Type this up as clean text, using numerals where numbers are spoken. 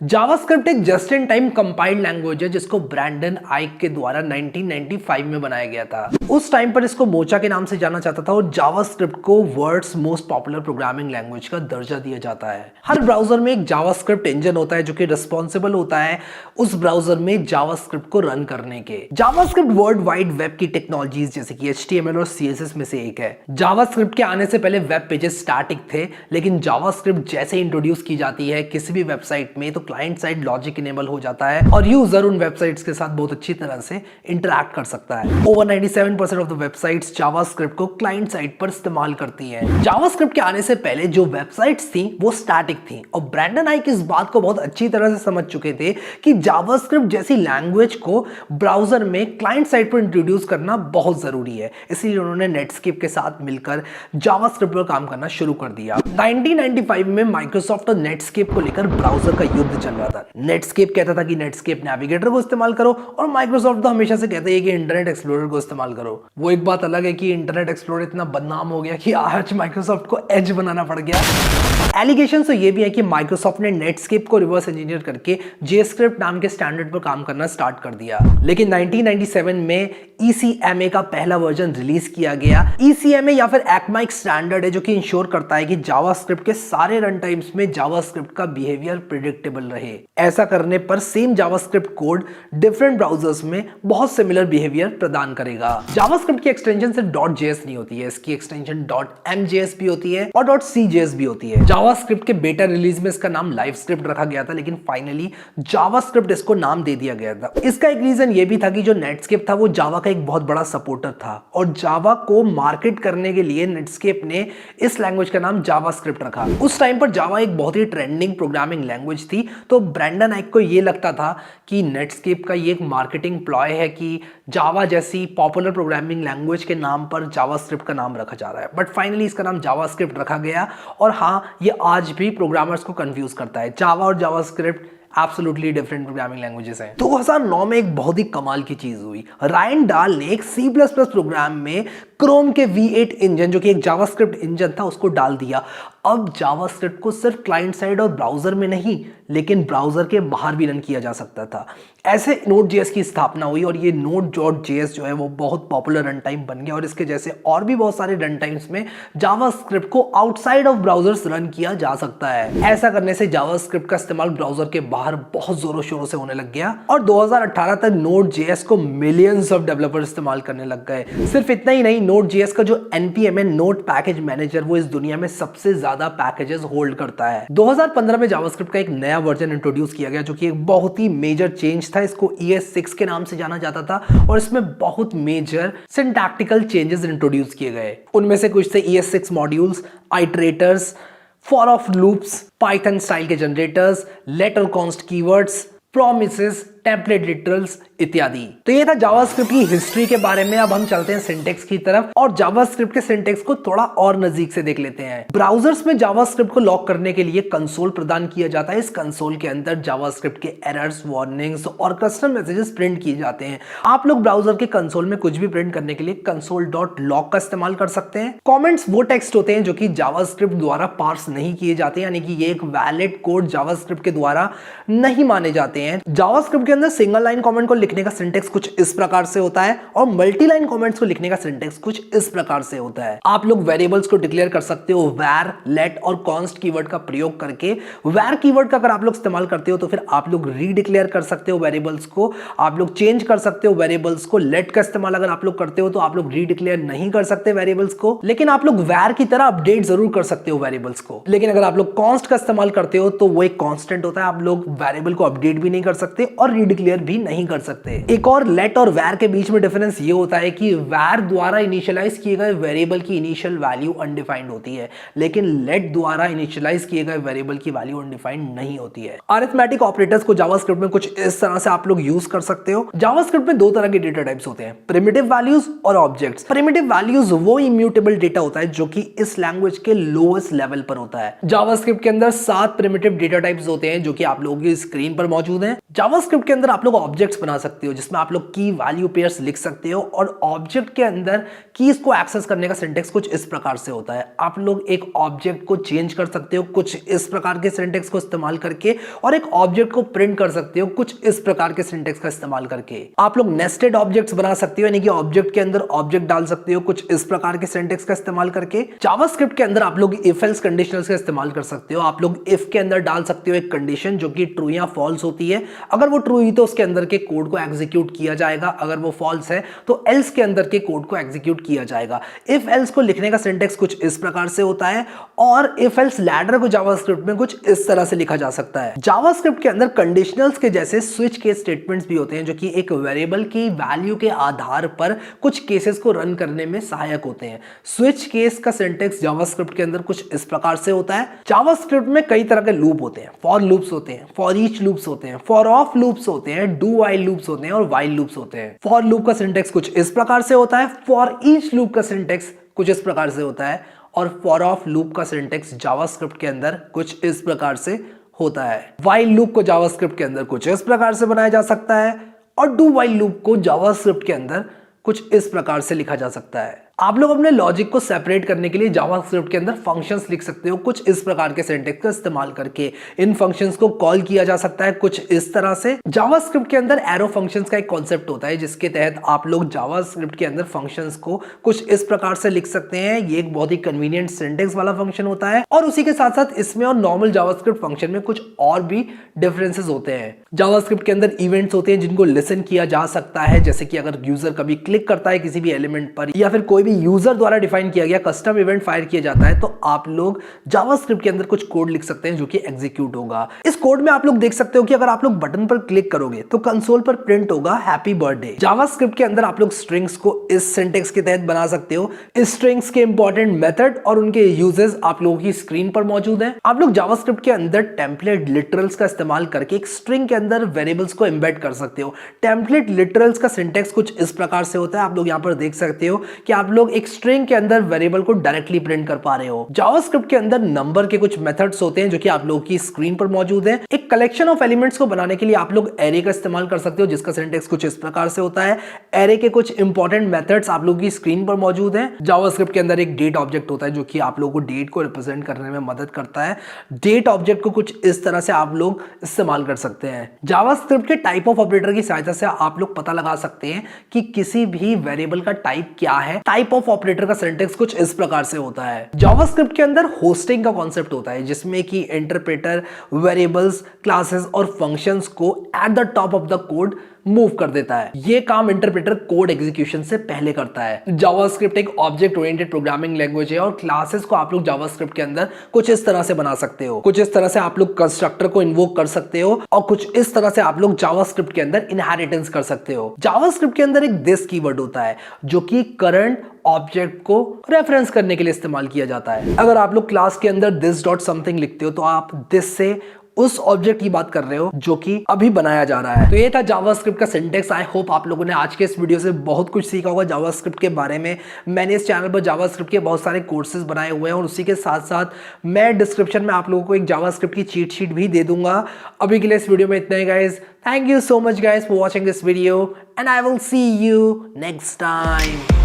JavaScript एक just in time compiled language है जिसको ब्रैंडन आइक के द्वारा 1995 में बनाया गया था। उस टाइम पर इसको मोचा के नाम से जाना जाता था और जावास्क्रिप्ट को world's most popular programming language का दर्जा दिया जाता है। हर ब्राउजर में एक जावास्क्रिप्ट इंजन होता है जो कि रिस्पॉन्सिबल होता है उस ब्राउजर में जावास्क्रिप्ट को रन करने के। जावास्क्रिप्ट वर्ल्ड वाइड वेब की टेक्नोलॉजीज जैसे कि HTML और CSS में से एक है। जावास्क्रिप्ट के आने से पहले वेब पेजेस स्टैटिक थे, लेकिन जावास्क्रिप्ट जैसे इंट्रोड्यूस की जाती है किसी भी वेबसाइट में तो क्लाइंट साइड लॉजिक इनेबल हो जाता है और यूजर उन वेबसाइट्स के साथ बहुत अच्छी तरह से इंटरैक्ट कर सकता है। Over 97% of the websites JavaScript को क्लाइंट साइड पर इस्तेमाल करती हैं। जावास्क्रिप्ट के आने से पहले जो वेबसाइट्स थी वो स्टैटिक थी और ब्रैंडन आइक इस बात को बहुत अच्छी तरह से समझ चुके थे कि जावास्क्रिप्ट जैसी लैंग्वेज को ब्राउजर में क्लाइंट साइड पर इंट्रोड्यूस करना बहुत जरूरी है। इसलिए उन्होंने नेटस्केप के साथ मिलकर जावास्क्रिप्ट पर काम करना शुरू कर दिया। 1995 में माइक्रोसॉफ्ट और नेटस्केप को लेकर ब्राउजर का युद्ध चल रहा था। नेटस्केप कहता था कि नेटस्केप नेविगेटर को इस्तेमाल करो और माइक्रोसॉफ्ट तो हमेशा से कहते हैं कि इंटरनेट एक्सप्लोरर को इस्तेमाल करो। वो एक बात अलग है कि इंटरनेट एक्सप्लोरर इतना बदनाम हो गया कि आज माइक्रोसॉफ्ट को एज बनाना पड़ गया। एलिगेशन तो ये भी है कि माइक्रोसॉफ्ट ने नेटस्केप को रिवर्स इंजीनियर करके जेस्क्रिप्ट नाम के स्टैंडर्ड पर काम करना स्टार्ट कर दिया। लेकिन 1997 में ECMA का पहला वर्जन रिलीज किया गया। ECMA या फिर ECMA एक स्टैंडर्ड है जो कि इंश्योर करता है कि जावास्क्रिप्ट के सारे रन टाइम्स में जावास्क्रिप्ट का बिहेवियर प्रिडिक्टेबल रहे। ऐसा करने पर same JavaScript code different browsers में बहुत सिमिलर बिहेवियर प्रदान करेगा। जावास्क्रिप्ट की एक्सटेंशन सिर्फ .js नहीं होती है, इसकी एक्सटेंशन .mjs भी होती है और .cjs भी होती है। जावास्क्रिप्ट के बेटा रिलीज में इसका नाम लाइवस्क्रिप्ट रखा गया था, लेकिन फाइनली जावास्क्रिप्ट इसको नाम दे दिया गया था। इसका एक रीजन ये भी था कि जो नेटस्केप था वो जावा का एक बहुत बड़ा सपोर्टर था और जावा को मार्केट करने के लिए नेटस्केप ने इस लैंग्वेज का नाम जावास्क्रिप्ट रखा। उस टाइम पर जावा एक बहुत ही ट्रेंडिंग प्रोग्रामिंग लैंग्वेज थी, तो ब्रैंडन आइक को ये लगता था कि नेटस्केप का ये एक मार्केटिंग प्लॉय है कि जावा जैसी पॉपुलर प्रोग्रामिंग लैंग्वेज के नाम पर जावास्क्रिप्ट का नाम रखा जा रहा है। बट फाइनली इसका नाम जावास्क्रिप्ट रखा गया और हाँ, ये आज भी प्रोग्रामर्स को कंफ्यूज करता है। जावा और JavaScript absolutely different programming languages हैं। 2009 में एक बहुत ही कमाल की चीज हुई। रायन डाल ने एक C++ प्रोग्राम में क्रोम के V8 इंजन जो कि एक जावास्क्रिप्ट इंजन था उसको डाल दिया। अब जावास्क्रिप्ट को सिर्फ क्लाइंट साइड और ब्राउजर में नहीं लेकिन ब्राउजर के बाहर भी रन किया जा सकता था। ऐसे Node.js की स्थापना हुई और ये Node.js जो है वो बहुत पॉपुलर रन टाइम बन गया और इसके जैसे और भी बहुत सारे रन टाइम्स में जावास्क्रिप्ट को आउटसाइड ऑफ ब्राउजर्स रन किया जा सकता है। ऐसा करने से जावास्क्रिप्ट का इस्तेमाल ब्राउजर के बाहर बहुत जोरों शोरों से होने लग गया और 2018 तक Node.js को मिलियंस ऑफ डेवलपर इस्तेमाल करने लग गए। सिर्फ इतना ही नहीं, Node.js का जो NPM है नोड पैकेज मैनेजर वो इस दुनिया में सबसे ज्यादा पैकेजेस होल्ड करता है। 2015 में जावास्क्रिप्ट का एक नया वर्जन इंट्रोड्यूस किया गया जो कि एक बहुत ही मेजर चेंज था। इसको ES6 के नाम से जाना जाता था और इसमें बहुत मेजर सिंटैक्टिकल चेंजेस इंट्रोड्यूस किए गए। उनमें से कुछ थे ES6 modules, iterators, for of loops, Python style के जनरेटर्स, लेट और const keywords, promises, template literals इत्यादि। तो ये था जावास्क्रिप्ट की हिस्ट्री के बारे में। अब हम चलते हैं सिंटेक्स की तरफ और जावास्क्रिप्ट के सिंटेक्स को थोड़ा और नजदीक से देख लेते हैं। ब्राउजर्स में जावास्क्रिप्ट को लॉक करने के लिए कंसोल प्रदान किया जाता है। इस कंसोल के अंदर जावास्क्रिप्ट के एरर्स, वार्निंग्स और कस्टम मैसेजेस प्रिंट किए जाते हैं। आप लोग ब्राउजर के कंसोल में कुछ भी प्रिंट करने के लिए console.log का इस्तेमाल कर सकते हैं। कॉमेंट्स वो टेक्स्ट होते हैं जो कि जावास्क्रिप्ट द्वारा पार्स नहीं किए जाते, यानी कि ये एक वैलिड कोड जावास्क्रिप्ट के द्वारा नहीं माने जाते हैं। जावास्क्रिप्ट के अंदर सिंगल लाइन कमेंट को लिखने का सिंटेक्स कुछ इस प्रकार से होता है और मल्टी लाइन कमेंट्स को लिखने का सिंटेक्स कुछ इस प्रकार से होता है। आप लोग वेरिएबल्स को डिक्लेयर कर सकते हो var, let और const कीवर्ड का प्रयोग करके। var कीवर्ड का अगर आप लोग इस्तेमाल करते हो तो फिर आप लोग रीडिक्लेयर कर सकते हो वेरिएबल्स को, आप लोग चेंज कर सकते हो वेरिएबल्स को। let का इस्तेमाल अगर आप लोग करते हो तो आप लोग रीडिक्लेयर नहीं कर सकते वेरिएबल्स को, लेकिन आप लोग var की तरह अपडेट जरूर कर सकते हो वेरिएबल्स को। लेकिन अगर आप लोग const का इस्तेमाल करते हो तो वो एक कांस्टेंट होता है, आप लोग वेरिएबल को अपडेट भी नहीं कर सकते और रीडिक्लेयर भी नहीं कर सकते। एक और लेट और var के बीच में डिफरेंस ये होता है कि var द्वारा इनिशियलाइज किए गए वेरिएबल की इनिशियल वैल्यू अनडिफाइंड होती है, लेकिन let द्वारा इनिशियलाइज किए गए वेरिएबल की वैल्यू अनडिफाइंड नहीं होती है। अरिथमेटिक ऑपरेटर्स को जावास्क्रिप्ट में कुछ इस तरह से आप लोग यूज कर सकते हो। जावास्क्रिप्ट में दो तरह के डेटा टाइप्स होते हैं, प्रिमिटिव वैल्यूज और ऑब्जेक्ट्स। प्रिमिटिव वैल्यूज वो इम्यूटेबल डेटा होता है जो कि इस लैंग्वेज के लोएस्ट लेवल पर होता है। जावास्क्रिप्ट के अंदर 7 प्रिमिटिव डेटा टाइप्स होते हैं जो कि आप लोगों की स्क्रीन पर मौजूद हैं। जावास्क्रिप्ट के अंदर आप लोग ऑब्जेक्ट्स बना सकते हो जिसमें आप लोग की वैल्यू पेयर्स लिख सकते हो और ऑब्जेक्ट के अंदर कीज को एक्सेस करने का सिंटेक्स कुछ इस प्रकार से होता है। आप लोग एक ऑब्जेक्ट को चेंज कर सकते हो कुछ इस प्रकार के सिंटेक्स को इस्तेमाल करके और एक ऑब्जेक्ट को प्रिंट कर सकते हो कुछ इस प्रकार के सिंटेक्स का इस्तेमाल करके। आप लोग नेस्टेड ऑब्जेक्ट्स बना सकते हो यानी कि ऑब्जेक्ट के अंदर ऑब्जेक्ट डाल सकते हो कुछ इस प्रकार के सिंटेक्स का इस्तेमाल करके। जावास्क्रिप्ट के अंदर आप लोग इफ एल्स कंडीशनल्स का इस्तेमाल कर सकते हो। आप लोग इफ के अंदर डाल सकते हो एक कंडीशन जो कि ट्रू या फॉल्स होती है। अगर वो ट्रू हुई तो उसके अंदर के कोड को एग्जीक्यूट किया जाएगा, अगर वो फॉल्स है तो एल्स के अंदर के कोड को एग्जीक्यूट किया जाएगा। इफ एल्स को लिखने का सिंटेक्स कुछ इस प्रकार से होता है और इफ एल्स लैडर को जावास्क्रिप्ट में कुछ इस तरह से लिखा जा सकता है। जावास्क्रिप्ट के अंदर कंडीशनल्स के जैसे स्विच केस स्टेटमेंट्स भी होते हैं जो कि एक वेरिएबल की वैल्यू के आधार पर कुछ केसेस को रन करने में सहायक होते हैं। स्विच केस का सिंटेक्स जावास्क्रिप्ट के अंदर कुछ इस प्रकार से होता है। जावास्क्रिप्ट में कई तरह के लूप होते हैं, फॉर लूप्स होते हैं, फॉर ईच लूप्स होते हैं, फॉर ऑफ लूप्स होते हैं, डू व्हाइल लूप्स होते हैं और व्हाइल लूप्स होते हैं। फॉर लूप का सिंटेक्स कुछ इस प्रकार से होता है, फॉर ईच लूप का सिंटेक्स कुछ इस प्रकार से होता है और फॉर ऑफ लूप का सिंटेक्स जावास्क्रिप्ट के अंदर कुछ इस प्रकार से होता है। व्हाइल लूप को जावास्क्रिप्ट के अंदर कुछ इस प्रकार से बनाया जा सकता है और डू व्हाइल लूप को जावास्क्रिप्ट के अंदर कुछ इस प्रकार से लिखा जा सकता है। आप लोग अपने लॉजिक को सेपरेट करने के लिए जावास्क्रिप्ट के अंदर फंक्शंस लिख सकते हो कुछ इस प्रकार के सिंटेक्स का इस्तेमाल करके। इन फंक्शंस को कॉल किया जा सकता है कुछ इस तरह से। जावास्क्रिप्ट के अंदर एरो फंक्शंस का एक कॉन्सेप्ट होता है जिसके तहत आप लोग जावास्क्रिप्ट के अंदर फंक्शंस को कुछ इस प्रकार से लिख सकते हैं। ये एक बहुत ही कन्वीनियंट सिंटेक्स वाला फंक्शन होता है और उसी के साथ साथ इसमें और नॉर्मल जावास्क्रिप्ट फंक्शन में कुछ और भी डिफरेंसेस होते हैं। जावास्क्रिप्ट के अंदर इवेंट्स होते हैं जिनको लिसन किया जा सकता है, जैसे कि अगर यूजर कभी क्लिक करता है किसी भी एलिमेंट पर या फिर कोई भी यूजर द्वारा डिफाइन किया गया कस्टम इवेंट फायर किया जाता है तो आप लोग जावास्क्रिप्ट के अंदर कुछ कोड लिख सकते हैं जो कि एग्जीक्यूट होगा। इस कोड में आप लोग देख सकते हो कि अगर आप लोग बटन पर क्लिक करोगे तो कंसोल पर प्रिंट होगा हैप्पी बर्थडे। जावास्क्रिप्ट के अंदर आप लोग स्ट्रिंग्स को इस सिंटेक्स के तहत बना सकते हो। इस स्ट्रिंग्स के इंपॉर्टेंट मेथड और उनके यूजेस आप लोगों की स्क्रीन पर मौजूद है। आप लोग जावास्क्रिप्ट के अंदर टेम्पलेट लिटरल्स का इस्तेमाल करके एक स्ट्रिंग के अंदर वेरिएबल्स को एम्बेड कर सकते हो। टेम्पलेट लिटरल्स का सिंटेक्स कुछ इस प्रकार से होता है। आप लोग यहां पर देख सकते हो कि आप लोग एक स्ट्रिंग के अंदर वेरिएबल को डायरेक्टली प्रिंट कर पा रहे हो। जावास्क्रिप्ट के अंदर नंबर के कुछ मेथड्स होते हैं जो कि आप लोगों की स्क्रीन पर मौजूद है। एक कलेक्शन ऑफ एलिमेंट्स को बनाने के लिए आप लोग एरे का इस्तेमाल कर सकते हो जिसका सिंटेक्स कुछ इस प्रकार से होता है। एरे के कुछ इंपॉर्टेंट मेथड्स आप लोगों की स्क्रीन पर मौजूद है। जावास्क्रिप्ट के अंदर एक डेट ऑब्जेक्ट होता है जो कि आप लोगों को डेट को रिप्रेजेंट करने में मदद करता है। डेट ऑब्जेक्ट को कुछ इस तरह से आप लोग इस्तेमाल कर सकते हैं। जावास्क्रिप्ट के टाइप ऑफ ऑपरेटर की सहायता से आप लोग पता लगा सकते हैं कि किसी भी वेरिएबल का टाइप क्या है। टाइप ऑफ ऑपरेटर का सिंटेक्स कुछ इस प्रकार से होता है। जावास्क्रिप्ट के अंदर होस्टिंग का कॉन्सेप्ट होता है जिसमें कि इंटरप्रेटर वेरिएबल्स, क्लासेस और फंक्शंस को at the top of the code move कर देता है। ये काम इंटरप्रेटर कोड एग्जीक्यूशन से पहले करता है। जावास्क्रिप्ट एक ऑब्जेक्ट ओरिएंटेड प्रोग्रामिंग लैंग्वेज है और क्लासेस को आप लोग जावास्क्रिप्ट के अंदर कुछ इस तरह से बना सकते हो। कुछ इस तरह से आप लोग कंस्ट्रक्टर को इन्वोक कर सकते हो और कुछ इस तरह से आप लोग जावास्क्रिप्ट के अंदर इनहेरिटेंस कर सकते हो। जावास्क्रिप्ट के अंदर एक दिस कीवर्ड होता है जो कि करंट ऑब्जेक्ट को रेफरेंस करने के लिए इस्तेमाल किया जाता है। अगर आप लोग क्लास के अंदर दिस डॉट समथिंग लिखते हो तो आप दिस से उस ऑब्जेक्ट की बात कर रहे हो जो कि अभी बनाया जा रहा है। तो ये था जावास्क्रिप्ट का सिंटेक्स। आई होप आप लोगों ने आज के इस वीडियो से बहुत कुछ सीखा होगा जावास्क्रिप्ट के बारे में। मैंने इस चैनल पर जावास्क्रिप्ट के बहुत सारे कोर्सेज बनाए हुए हैं और उसी के साथ साथ मैं डिस्क्रिप्शन में आप लोगों को एक जावास्क्रिप्ट की चीट शीट भी दे दूंगा। अभी के लिए इस वीडियो में इतना ही guys. Thank you so much guys for watching this video and I will see you next time.